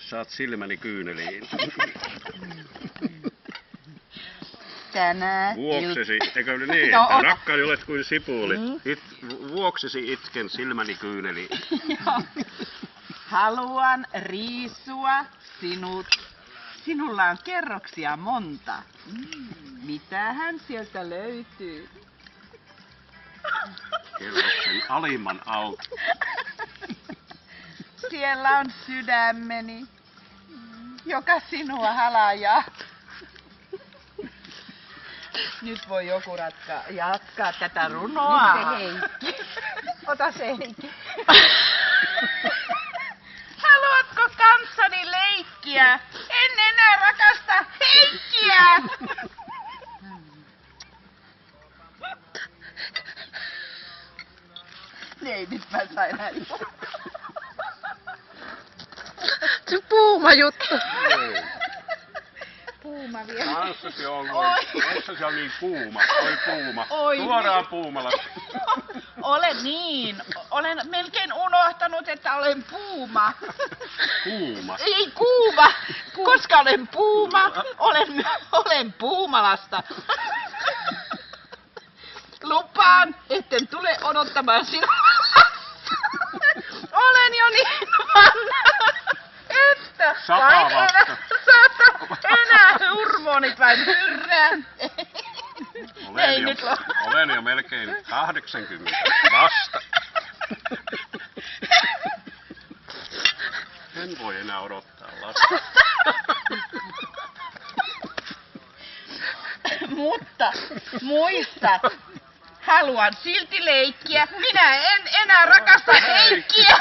Saat silmäni kyyneliin. Tänä Vuoksesi, eikö ole niin, No, että on. rakkaani olet kuin sipuli. Vuoksesi itken silmäni kyyneliin. Haluan riisua sinut. Sinulla on kerroksia monta. Mitähän sieltä löytyy? Kerroksen alimman alta. Siellä on sydämeni, joka sinua halajaa. Nyt voi joku jatkaa tätä runoa. Ota se Heikki. Haluatko kanssani leikkiä? En enää rakasta Heikkiä. Ei, nyt mä sain häipua. Se puuma juttu. Puuma vielä. Kanssasi on niin kuuma. Oi puuma. Oi. Suoraan Puumalasta. Olen niin. Olen melkein unohtanut, että olen puuma. Puuma. Ei kuuma. Koska olen puuma, olen Puumalasta. Lupaan, etten tule odottamaan sinua. Olen jo niin vanha, että vain enää hormonit vain hyrrään. Ei nyt Olen jo melkein 80 vasta. En voi enää odottaa lasta. Mutta muista, haluan silti leikkiä. Minä en enää rakasta Heikkiä.